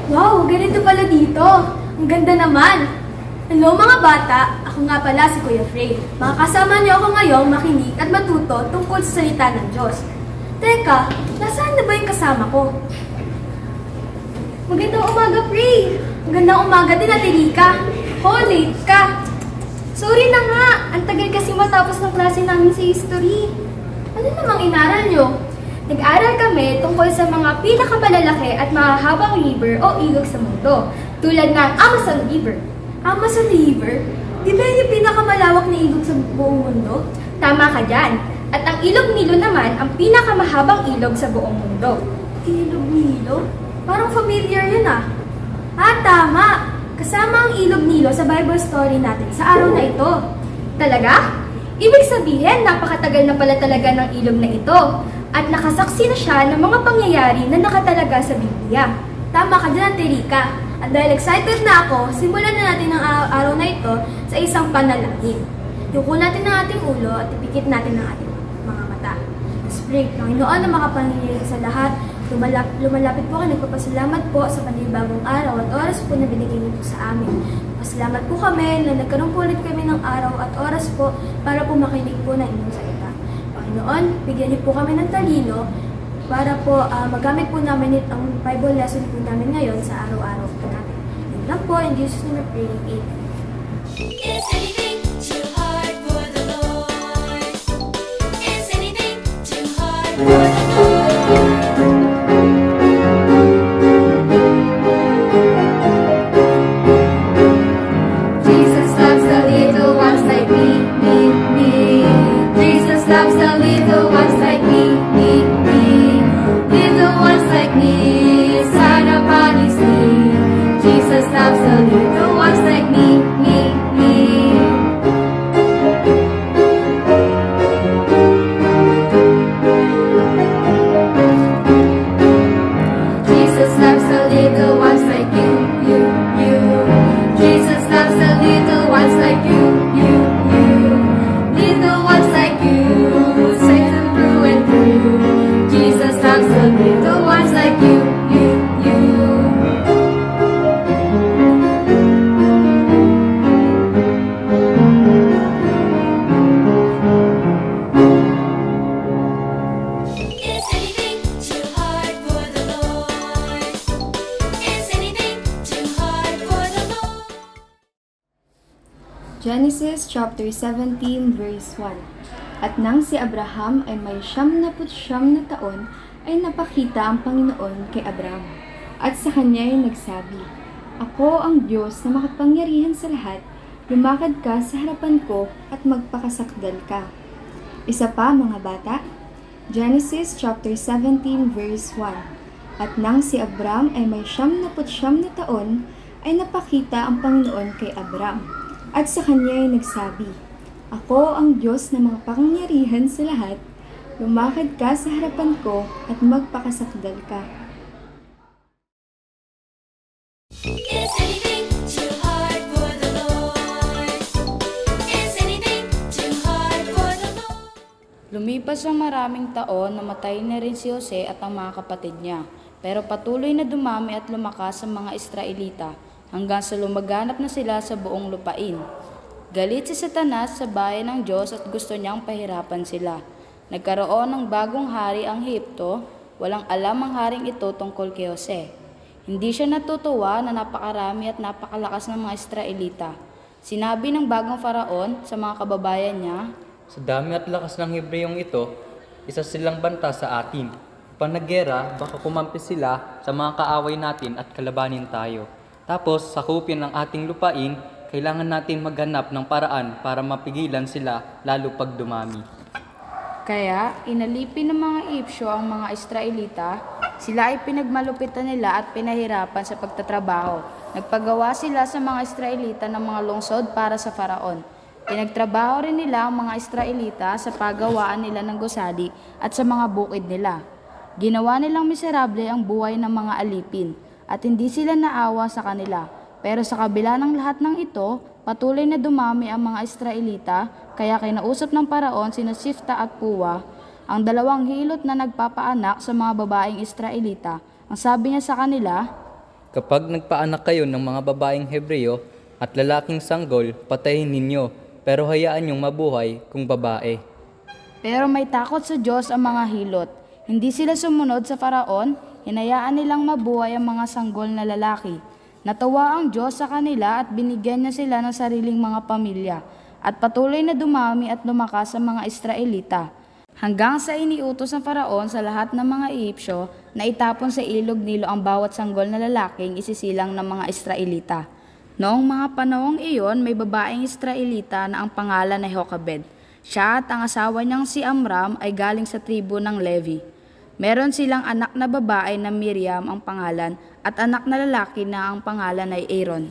Wow, ganito pala dito. Ang ganda naman. Hello mga bata, ako nga pala si Kuya Frey. Makakasama niyo ako ngayong makinig at matuto tungkol sa salita ng Diyos. Teka, nasaan na ba yung kasama ko? Magandang umaga, Frey. Magandang umaga din, Ate Rika. Late ka. Sorry na nga, ang tagal kasi matapos ng klase namin sa history. Ano namang inaral nyo? Nag-aral kami tungkol sa mga pinakamalalaki at mahahabang river o ilog sa mundo, tulad ng Amazon River. Amazon River? Di ba yung pinakamalawak na ilog sa buong mundo? Tama ka dyan. At ang ilog Nilo naman ang pinakamahabang ilog sa buong mundo. Ilog Nilo? Parang familiar yun ah. Tama. Kasama ang ilog Nilo sa Bible story natin sa araw na ito. Talaga? Ibig sabihin, napakatagal na pala talaga ng ilog na ito. At nakasaksi na siya ng mga pangyayari na nakatalaga sa Biblia. Tama ka dyan, Ate Rika. At dahil excited na ako, simulan na natin ang araw na ito sa isang panalangin. Yuko natin ang ating ulo at ipikit natin ang ating mga mata. Pray, Panginoon na makapangyarihan sa lahat, lumalapit po kayo, nagpapasalamat po sa panibagong araw at oras po na binigay niyo po sa amin. Pasalamat po kami na nagkaroon po ulit kami ng araw at oras po para po makinig po ng inyong salita. Panginoon, bigyan niyo po kami ng talino para po magamit po namin ang Bible lesson po namin ngayon sa araw-araw po namin. Yun lang po, in Jesus' name we pray. Amen. Is anything too hard for the Lord? Is anything too hard for the Lord? Jesus loves the little ones like me. Jesus loves the little ones like me. Little ones like me, sign upon his knee. Jesus loves the little ones like me. Jesus loves the little ones like you. Jesus loves the little ones like you. Little ones like you, safe and through and through. Jesus loves the little ones like you. Is anything too hard for the Lord? Is anything too hard for the Lord? Genesis chapter 17 verse 1. At nang si Abraham ay may 99 na taon, ay napakita ang Panginoon kay Abram. At sa kanya ay nagsabi, Ako ang Diyos na makapangyarihan sa lahat, lumakad ka sa harapan ko at magpakasakdal ka. Isa pa mga bata, Genesis chapter 17 verse 1. At nang si Abram ay may 99 na taon, ay napakita ang Panginoon kay Abram. At sa kanya ay nagsabi, Ako ang Diyos na makapangyarihan sa lahat, lumakad ka sa harapan ko at magpakasakdal ka. Is anything too hard for the Lord? Is anything too hard for the Lord? Lumipas ang maraming taon, namatay na rin si Jose at ang mga kapatid niya. Pero patuloy na dumami at lumakas ang mga Israelita hanggang sa lumaganap na sila sa buong lupain. Galit si Satanas sa bayan ng Diyos at gusto niyang pahirapan sila. Nagkaroon ng bagong hari ang Ehipto, walang alam ang haring ito tungkol kay Jose. Hindi siya natutuwa na napakarami at napakalakas ng mga Israelita. Sinabi ng bagong faraon sa mga kababayan niya, Sa dami at lakas ng Hebreyong ito, isa silang banta sa atin. Kapag naggera, baka kumampi sila sa mga kaaway natin at kalabanin tayo. Tapos, sakupin ang ating lupain, kailangan natin maghanap ng paraan para mapigilan sila lalo pag dumami. Kaya, inalipin ng mga Ipsyo ang mga Israelita, sila ay pinagmalupitan nila at pinahirapan sa pagtatrabaho. Nagpagawa sila sa mga Israelita ng mga lungsod para sa faraon. Pinagtrabaho rin nila ang mga Israelita sa paggawaan nila ng gusali at sa mga bukid nila. Ginawa nilang miserable ang buhay ng mga alipin at hindi sila naawa sa kanila. Pero sa kabila ng lahat ng ito, patuloy na dumami ang mga Israelita, kaya kinausap ng Paraon sina Sifta at Puwa, ang dalawang hilot na nagpapaanak sa mga babaeng Israelita. Ang sabi niya sa kanila, Kapag nagpaanak kayo ng mga babaeng Hebreo at lalaking sanggol, patayin ninyo, pero hayaan niyong mabuhay kung babae. Pero may takot sa Diyos ang mga hilot. Hindi sila sumunod sa Faraon, hinayaan nilang mabuhay ang mga sanggol na lalaki. Natawa ang Diyos sa kanila at binigyan niya sila ng sariling mga pamilya, at patuloy na dumami at lumakas ang mga Israelita. Hanggang sa iniutos ng Faraon sa lahat ng mga Ehipsyo na itapon sa ilog Nilo ang bawat sanggol na lalaking isisilang ng mga Israelita. Noong mga panahong iyon, may babaeng Israelita na ang pangalan ay Jochebed. Siya at ang asawa niyang si Amram ay galing sa tribo ng Levi. Meron silang anak na babae na Miriam ang pangalan at anak na lalaki na ang pangalan ay Aaron.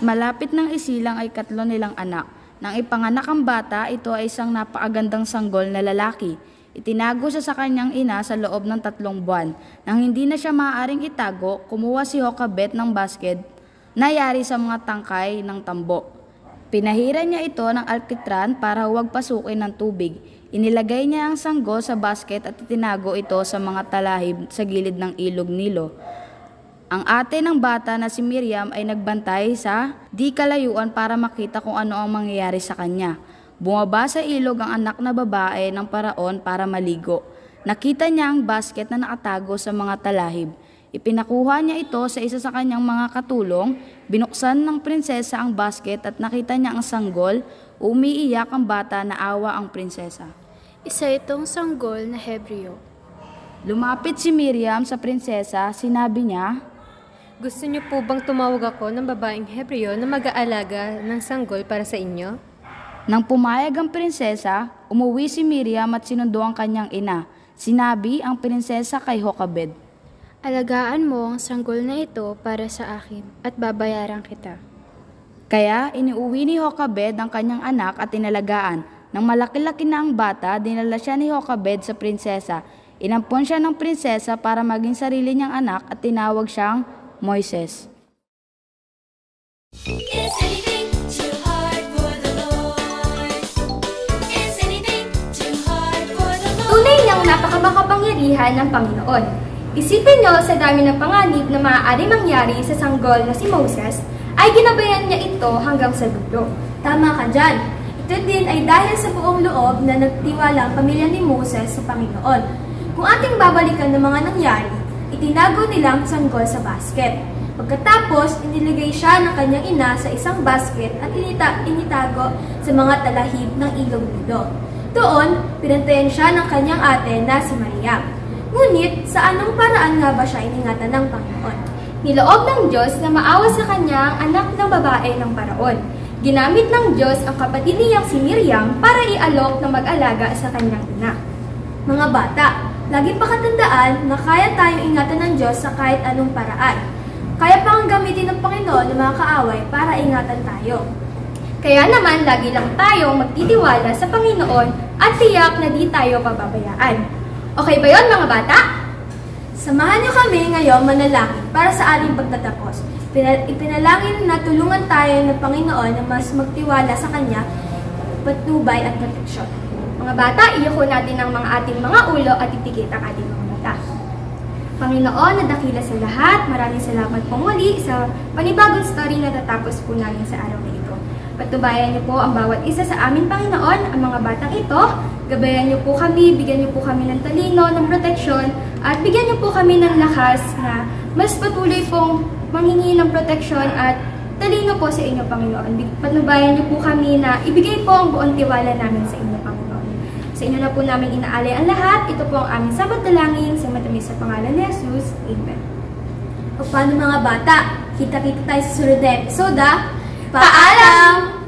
Malapit ng isilang ay 3 nilang anak. Nang ipanganak ang bata, ito ay isang napakagandang sanggol na lalaki. Itinago siya sa kanyang ina sa loob ng 3 buwan. Nang hindi na siya maaaring itago, kumuha si Jochebed ng basket na yari sa mga tangkay ng tambo. Pinahiran niya ito ng alkitran para huwag pasukin ng tubig. Inilagay niya ang sanggol sa basket at itinago ito sa mga talahib sa gilid ng ilog Nilo. Ang ate ng bata na si Miriam ay nagbantay sa di kalayuan para makita kung ano ang mangyayari sa kanya. Bumaba sa ilog ang anak na babae ng Paraon para maligo. Nakita niya ang basket na nakatago sa mga talahib. Ipinakuha niya ito sa isa sa kanyang mga katulong. Binuksan ng prinsesa ang basket at nakita niya ang sanggol. Umiiyak ang bata na awa ang prinsesa. Isa itong sanggol na Hebreo. Lumapit si Miriam sa prinsesa. Sinabi niya, Gusto niyo po bang tumawag ako ng babaeng Hebreo na mag-aalaga ng sanggol para sa inyo? Nang pumayag ang prinsesa, umuwi si Miriam at sinundo ang kanyang ina. Sinabi ang prinsesa kay Jochebed, Alagaan mo ang sanggol na ito para sa akin at babayaran kita. Kaya iniuwi ni Jochebed ang kanyang anak at inalagaan. Nang malaki-laki na ang bata, dinala siya ni Jochebed sa prinsesa. Inampon siya ng prinsesa para maging sarili niyang anak at tinawag siyang Moises. Is anything too hard for the Lord? Is anything too hard for the Lord? Tunay niyang napakamakapangyarihan ng Panginoon. Isipin niyo sa dami ng panganib na maaari mangyari sa sanggol na si Moses, ay ginabayan niya ito hanggang sa dulo. Tama ka dyan. Ito din ay dahil sa buong loob na nagtiwala ang pamilya ni Moses sa Panginoon. Kung ating babalikan ng mga nangyari, itinago nilang sanggol sa basket. Pagkatapos, inilagay siya ng kanyang ina sa isang basket at initago sa mga talahib ng ilog Nilo. Doon, pinantayan siya ng kanyang ate na si Maria. Ngunit, sa anong paraan nga ba siya iningatan ng Panginoon? Niloob ng Diyos na maawa sa kanya ang anak ng babae ng Paraon. Ginamit ng Diyos ang kapatid niyang si Miriam para ialok na mag-alaga sa kanyang ina. Mga bata, lagi pakatandaan na kaya tayong ingatan ng Diyos sa kahit anong paraan. Kaya pang gamitin ng Panginoon ng mga kaaway para ingatan tayo. Kaya naman, lagi lang tayong magtitiwala sa Panginoon at tiyak na di tayo pababayaan. Okay ba yon mga bata? Samahan niyo kami ngayon manalangin para sa ating pagtatapos. Ipinalangin na tulungan tayo ng Panginoon na mas magtiwala sa Kanya, patnubay at proteksyon. Mga bata, iyuko natin ang ating mga ulo at itikit ang ating mga mata. Panginoon na dakila sa lahat, maraming salamat po muli sa panibagong story na tatapos po namin sa araw na ito. Patnubayan niyo po ang bawat isa sa amin, Panginoon, ang mga batang ito. Gabayan niyo po kami, bigyan niyo po kami ng talino, ng proteksyon, at bigyan niyo po kami ng lakas na mas patuloy pong manghingi ng proteksyon at talino po sa inyo, Panginoon. Patnubayan niyo po kami na ibigay po ang buong tiwala namin sa inyo, Panginoon. Sa inyo na po namin inaalay ang lahat. Ito po ang aming sabat dalangin sa matamis sa pangalan ni Jesus. Amen. O paano mga bata? Kita-kita tayo sa sunod na episode. Paalam!